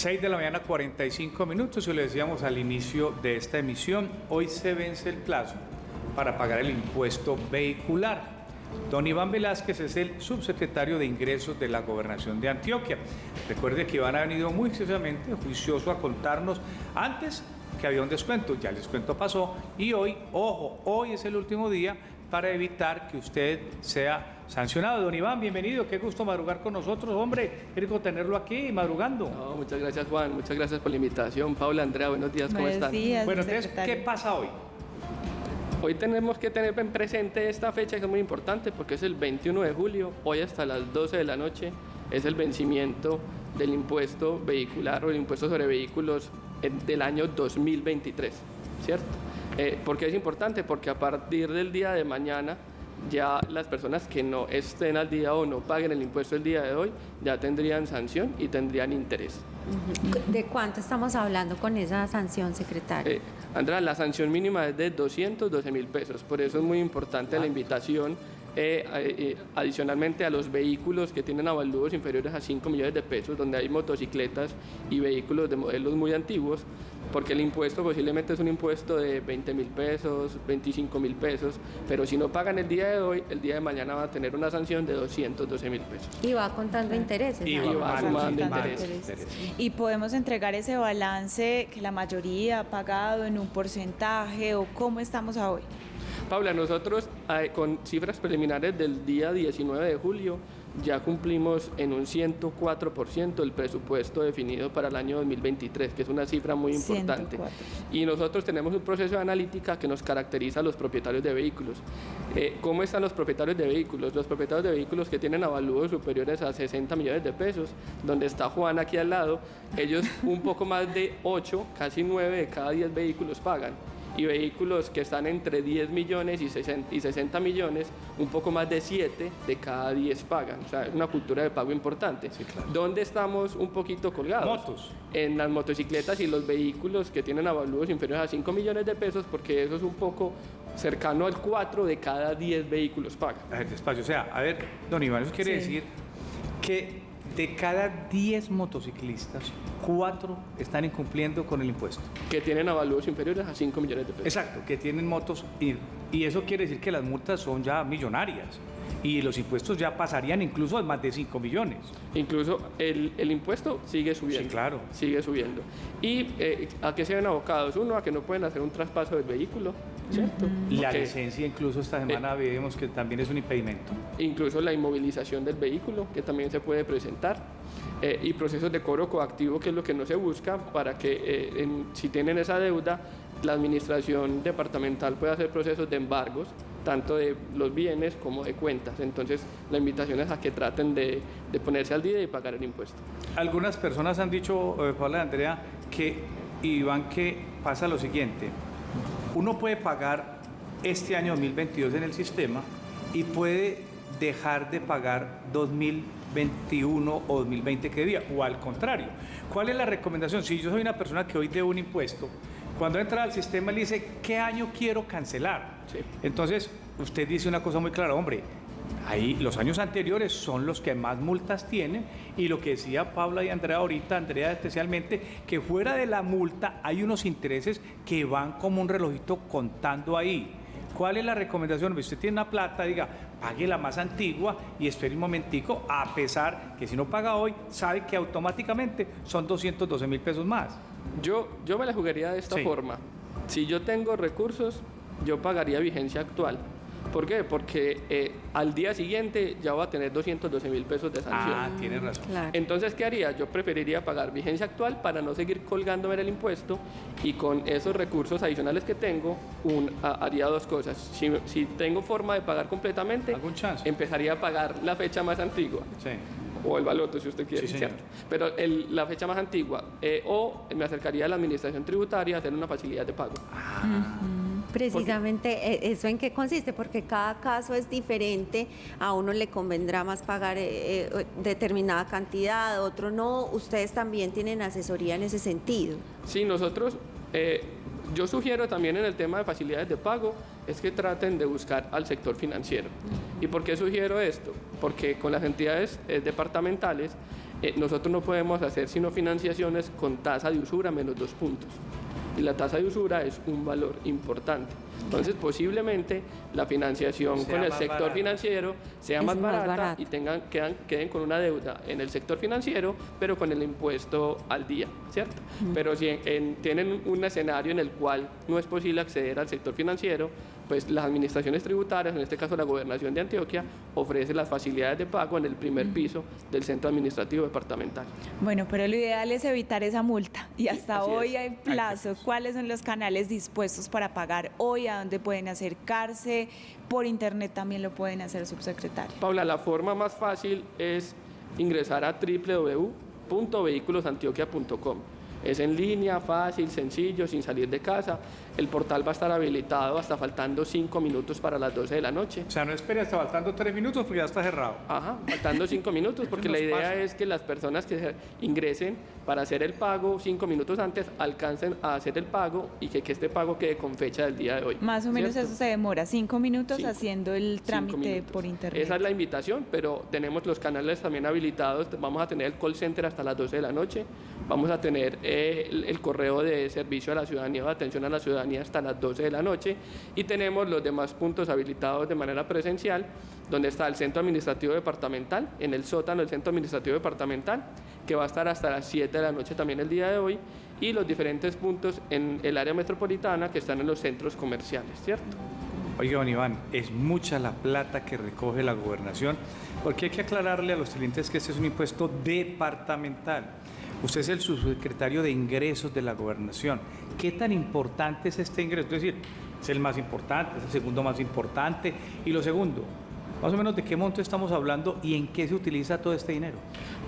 6 de la mañana, 45 minutos, y le decíamos al inicio de esta emisión, hoy se vence el plazo para pagar el impuesto vehicular. Don Iván Velázquez es el subsecretario de Ingresos de la Gobernación de Antioquia. Recuerde que Iván ha venido muy juicioso a contarnos antes que había un descuento, ya el descuento pasó y hoy, ojo, hoy es el último día para evitar que usted sea sancionado. Don Iván, bienvenido, qué gusto madrugar con nosotros, hombre, qué rico tenerlo aquí madrugando. No, muchas gracias, Juan, muchas gracias por la invitación. Paula, Andrea, buenos días, ¿cómo están? Días, bueno, entonces, ¿qué pasa hoy? Hoy tenemos que tener en presente esta fecha que es muy importante porque es el 21 de julio, hoy hasta las 12 de la noche es el vencimiento del impuesto vehicular o el impuesto sobre vehículos del año 2023, ¿cierto? ¿Por qué es importante? Porque a partir del día de mañana ya las personas que no estén al día o no paguen el impuesto el día de hoy ya tendrían sanción y tendrían interés. ¿De cuánto estamos hablando con esa sanción, secretario? Andrea, la sanción mínima es de 212.000 pesos, por eso es muy importante la invitación. Adicionalmente a los vehículos que tienen avalúos inferiores a 5 millones de pesos, donde hay motocicletas y vehículos de modelos muy antiguos, porque el impuesto posiblemente es un impuesto de 20.000 pesos, 25.000 pesos, pero si no pagan el día de hoy, el día de mañana va a tener una sanción de 212.000 pesos. Y va contando intereses. Y va sumando intereses. Y podemos entregar ese balance que la mayoría ha pagado en un porcentaje, o cómo estamos a hoy. Paula, nosotros con cifras preliminares del día 19 de julio ya cumplimos en un 104% el presupuesto definido para el año 2023, que es una cifra muy importante. 104. Y nosotros tenemos un proceso de analítica que nos caracteriza a los propietarios de vehículos. ¿Cómo están los propietarios de vehículos? Los propietarios de vehículos que tienen avalúos superiores a 60 millones de pesos, donde está Juan aquí al lado, ellos un poco más de 8, casi 9 de cada 10 vehículos pagan. Y vehículos que están entre 10 millones y 60 millones, un poco más de 7 de cada 10 pagan. O sea, es una cultura de pago importante. Sí, claro. ¿Dónde estamos un poquito colgados? Motos. En las motocicletas y los vehículos que tienen avalúos inferiores a 5 millones de pesos, porque eso es un poco cercano al 4 de cada 10 vehículos pagan. Despacio, o sea, a ver, don Iván, eso quiere decir que de cada 10 motociclistas, 4 están incumpliendo con el impuesto. Que tienen avalúos inferiores a 5 millones de pesos. Exacto, que tienen motos y eso quiere decir que las multas son ya millonarias y los impuestos ya pasarían incluso a más de 5 millones. Incluso el impuesto sigue subiendo. Sí, claro. Sigue subiendo. ¿Y a qué se ven abocados? Uno, a que no pueden hacer un traspaso del vehículo, ¿cierto? La Porque licencia incluso esta semana vemos que también es un impedimento. incluso la inmovilización del vehículo, que también se puede presentar. Y procesos de cobro coactivo, que es lo que no se busca para que si tienen esa deuda, la administración departamental pueda hacer procesos de embargos, tanto de los bienes como de cuentas. Entonces, la invitación es a que traten de ponerse al día y pagar el impuesto. Algunas personas han dicho, Paula y Andrea, que pasa lo siguiente: uno puede pagar este año 2022 en el sistema y puede dejar de pagar 2021 o 2020 que día, o al contrario. ¿Cuál es la recomendación? Si yo soy una persona que hoy debo un impuesto, cuando entra al sistema le dice, ¿qué año quiero cancelar? Sí. Entonces, usted dice una cosa muy clara, hombre, ahí los años anteriores son los que más multas tienen, y lo que decía Paula y Andrea ahorita, Andrea especialmente, que fuera de la multa hay unos intereses que van como un relojito contando ahí. ¿Cuál es la recomendación? Usted tiene una plata, diga, pague la más antigua y espere un momentico, a pesar que si no paga hoy, sabe que automáticamente son 212.000 pesos más. Yo me la jugaría de esta forma. Si yo tengo recursos, yo pagaría vigencia actual. ¿Por qué? Porque al día siguiente ya va a tener 212.000 pesos de sanción. Ah, tiene razón. Claro. Entonces, ¿qué haría? Yo preferiría pagar vigencia actual para no seguir colgándome el impuesto, y con esos recursos adicionales que tengo, haría dos cosas. Si tengo forma de pagar completamente, ¿Algún chance? empezaría a pagar la fecha más antigua. Sí. O el baloto, si usted quiere, Sí, señor. ¿cierto? Pero la fecha más antigua. O me acercaría a la administración tributaria a hacer una facilidad de pago. Precisamente, ¿eso en qué consiste? Porque cada caso es diferente, a uno le convendrá más pagar determinada cantidad, a otro no. Ustedes también tienen asesoría en ese sentido. Sí, nosotros, yo sugiero también en el tema de facilidades de pago, es que traten de buscar al sector financiero. ¿Y por qué sugiero esto? Porque con las entidades departamentales nosotros no podemos hacer sino financiaciones con tasa de usura menos 2 puntos. Y la tasa de usura es un valor importante. Entonces, posiblemente la financiación con el sector financiero sea más barata y queden con una deuda en el sector financiero, pero con el impuesto al día, ¿cierto? Pero si tienen un escenario en el cual no es posible acceder al sector financiero, pues las administraciones tributarias, en este caso la Gobernación de Antioquia, ofrece las facilidades de pago en el primer piso del centro administrativo departamental. Bueno, pero lo ideal es evitar esa multa y hasta hoy hay Hay plazo. ¿Cuáles son los canales dispuestos para pagar hoy? ¿A dónde pueden acercarse? Por internet también lo pueden hacer, subsecretario. Paula, la forma más fácil es ingresar a www.vehiculosantioquia.com. Es en línea, fácil, sencillo, sin salir de casa. El portal va a estar habilitado hasta faltando 5 minutos para las 12 de la noche. O sea, no espere hasta faltando 3 minutos porque ya está cerrado. Ajá, faltando 5 minutos, porque la idea es que las personas que ingresen para hacer el pago 5 minutos antes alcancen a hacer el pago y que este pago quede con fecha del día de hoy. Más o menos ¿cierto? eso se demora 5 minutos haciendo el 5 trámite minutos. por internet. Esa es la invitación, pero tenemos los canales también habilitados. Vamos a tener el call center hasta las 12 de la noche. Vamos a tener el correo de servicio a la ciudadanía o de atención a la ciudadanía hasta las 12 de la noche. Y tenemos los demás puntos habilitados de manera presencial, donde está el centro administrativo departamental, en el sótano del centro administrativo departamental, que va a estar hasta las 7 de la noche también el día de hoy, y los diferentes puntos en el área metropolitana que están en los centros comerciales, ¿cierto? Oiga, don Iván, es mucha la plata que recoge la gobernación, porque hay que aclararle a los clientes que este es un impuesto departamental. Usted es el subsecretario de Ingresos de la Gobernación. ¿Qué tan importante es este ingreso? Es decir, es el más importante, es el segundo más importante. Y lo segundo, más o menos de qué monto estamos hablando y en qué se utiliza todo este dinero.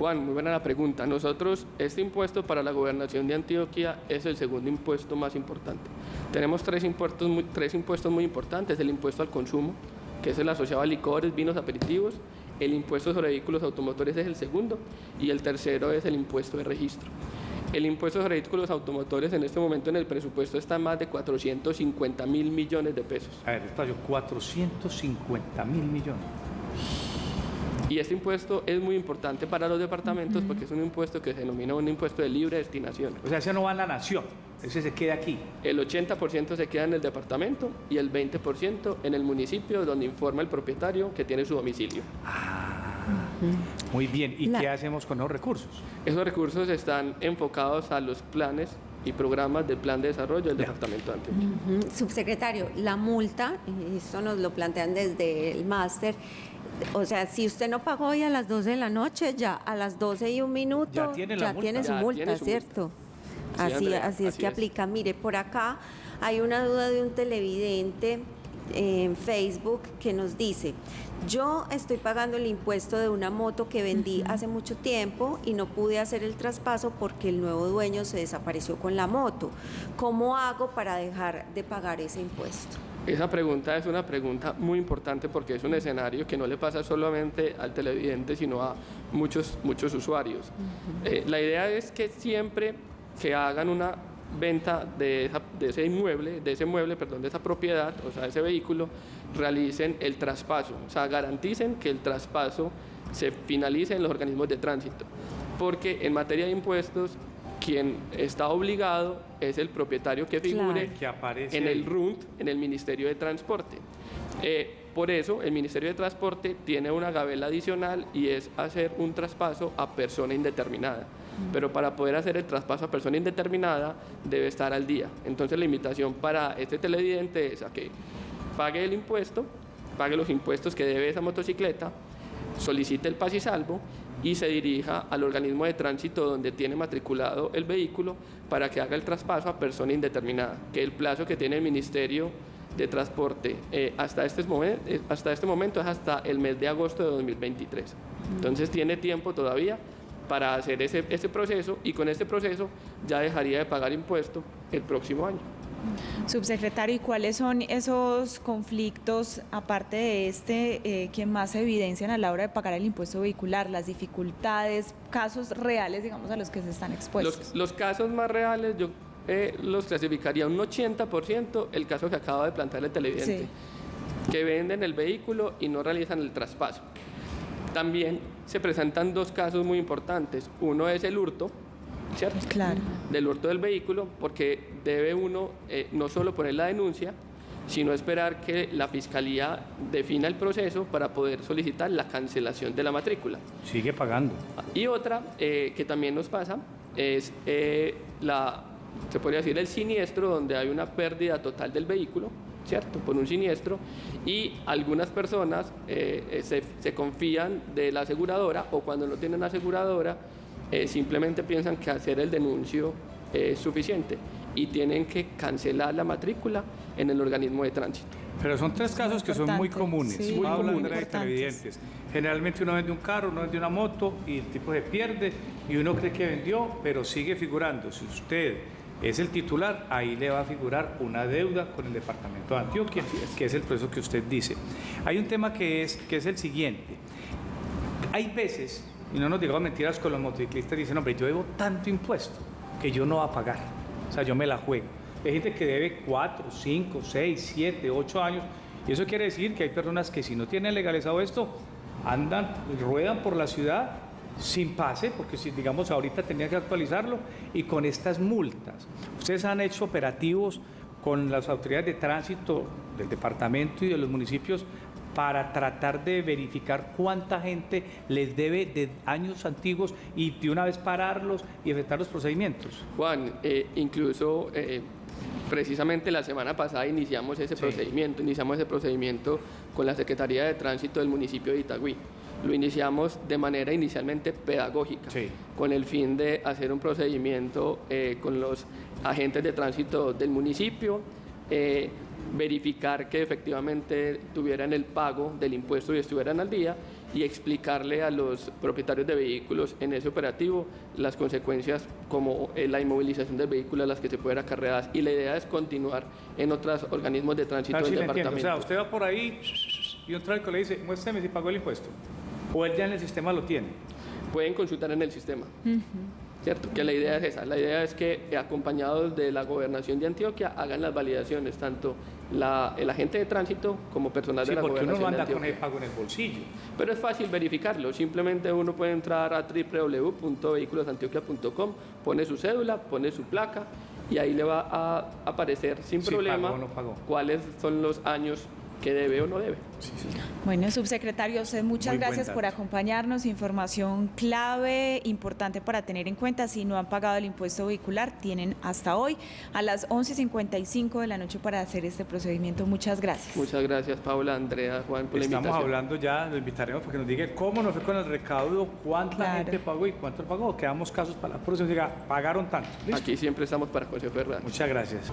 Juan, muy buena la pregunta. Nosotros, este impuesto para la Gobernación de Antioquia es el segundo impuesto más importante. Tenemos tres impuestos muy importantes: el impuesto al consumo, que es el asociado a licores, vinos, aperitivos; el impuesto sobre vehículos automotores es el segundo, y el tercero es el impuesto de registro. El impuesto sobre vehículos automotores en este momento en el presupuesto está en más de 450.000 millones de pesos. A ver, espacio, 450.000 millones. Y este impuesto es muy importante para los departamentos porque es un impuesto que se denomina un impuesto de libre destinación. O sea, ese no va a la nación, ese se queda aquí. El 80% se queda en el departamento y el 20% en el municipio, donde informa el propietario que tiene su domicilio. Muy bien, ¿y qué hacemos con los recursos? Esos recursos están enfocados a los planes y programas del Plan de Desarrollo del Departamento de Antioquia. Subsecretario, la multa, esto nos lo plantean desde el máster, o sea, si usted no pagó hoy a las 12 de la noche, ya a las 12:01 Ya tiene la multa. tiene su Ya multa, tiene su ¿cierto? Sí, Así, Andrea, así es así que es. aplica. Mire, por acá hay una duda de un televidente en Facebook que nos dice: yo estoy pagando el impuesto de una moto que vendí hace mucho tiempo y no pude hacer el traspaso porque el nuevo dueño se desapareció con la moto. ¿Cómo hago para dejar de pagar ese impuesto? Esa pregunta es una pregunta muy importante porque es un escenario que no le pasa solamente al televidente, sino a muchos usuarios. La idea es que siempre que hagan una venta de esa propiedad, o sea, de ese vehículo, realicen el traspaso, o sea, garanticen que el traspaso se finalice en los organismos de tránsito, porque en materia de impuestos quien está obligado es el propietario que figure Claro. Que aparece en ahí. el RUNT, en el Ministerio de Transporte. Por eso el Ministerio de Transporte tiene una gabela adicional y es hacer un traspaso a persona indeterminada. Pero para poder hacer el traspaso a persona indeterminada debe estar al día. Entonces la invitación para este televidente es a que pague el impuesto, pague los impuestos que debe esa motocicleta, solicite el paz y salvo y se dirija al organismo de tránsito donde tiene matriculado el vehículo para que haga el traspaso a persona indeterminada, que el plazo que tiene el Ministerio de Transporte hasta este momento es hasta el mes de agosto de 2023. Entonces tiene tiempo todavía para hacer ese proceso, y con este proceso ya dejaría de pagar impuesto el próximo año. Subsecretario, ¿y cuáles son esos conflictos, aparte de que más se evidencian a la hora de pagar el impuesto vehicular, las dificultades, casos reales, digamos, a los que se están expuestos? Los casos más reales yo los clasificaría un 80%, el caso que acaba de plantear el televidente, que venden el vehículo y no realizan el traspaso. También se presentan dos casos muy importantes. Uno es el hurto, ¿cierto? Claro. Del hurto del vehículo, porque debe uno no solo poner la denuncia, sino esperar que la Fiscalía defina el proceso para poder solicitar la cancelación de la matrícula. Sigue pagando. Y otra que también nos pasa es se podría decir, el siniestro, donde hay una pérdida total del vehículo, ¿cierto? Por un siniestro, y algunas personas se confían de la aseguradora, o cuando no tienen aseguradora, simplemente piensan que hacer el denuncio es suficiente y tienen que cancelar la matrícula en el organismo de tránsito. Pero son tres Eso es casos que son muy comunes, sí, muy Paula, comunes. Andrea y televidentes. Generalmente uno vende un carro, uno vende una moto y el tipo se pierde y uno cree que vendió, pero sigue figurando. Si usted es el titular, ahí le va a figurar una deuda con el departamento de Antioquia, que es el proceso que usted dice. Hay un tema que es el siguiente. Hay veces, y no nos digamos mentiras con los motociclistas, dicen, hombre, yo debo tanto impuesto que yo no voy a pagar. O sea, yo me la juego. Hay gente que debe 4, 5, 6, 7, 8 años. Y eso quiere decir que hay personas que si no tienen legalizado esto, andan, ruedan por la ciudad sin pase, porque si digamos ahorita tenía que actualizarlo, y con estas multas. Ustedes han hecho operativos con las autoridades de tránsito del departamento y de los municipios para tratar de verificar cuánta gente les debe de años antiguos y de una vez pararlos y efectuar los procedimientos. Juan, incluso precisamente la semana pasada iniciamos ese procedimiento con la Secretaría de Tránsito del municipio de Itagüí. Lo iniciamos de manera inicialmente pedagógica, con el fin de hacer un procedimiento con los agentes de tránsito del municipio, verificar que efectivamente tuvieran el pago del impuesto y estuvieran al día, y explicarle a los propietarios de vehículos en ese operativo las consecuencias como la inmovilización del vehículo a las que se pueden acarreadas. Y la idea es continuar en otros organismos de tránsito del departamento. O sea, usted va por ahí y un tráfico le dice, muéstrame si pagó el impuesto. O él ya en el sistema lo tiene. Pueden consultar en el sistema. ¿Cierto? Que la idea es esa. La idea es que, acompañados de la Gobernación de Antioquia, hagan las validaciones, tanto el agente de tránsito como personal de la Gobernación de Antioquia. Porque uno no anda con el pago en el bolsillo. Pero es fácil verificarlo. Simplemente uno puede entrar a www.vehiculosantioquia.com, pone su cédula, pone su placa, y ahí le va a aparecer sin problema pagó o no pagó. cuáles son los años que debe o no debe. Bueno, subsecretario, usted muchas Muy buen gracias por dato. acompañarnos. Información clave, importante para tener en cuenta. Si no han pagado el impuesto vehicular, tienen hasta hoy a las 11:55 de la noche para hacer este procedimiento. Muchas gracias. Muchas gracias, Paula, Andrea, Juan, por la Estamos invitación. hablando ya, lo invitaremos para que nos diga cómo nos fue con el recaudo, cuánta Claro. gente pagó y cuánto pagó. Quedamos casos para la próxima. Diga, pagaron tanto. ¿Listo? Aquí siempre estamos para consejo de verdad. Muchas gracias.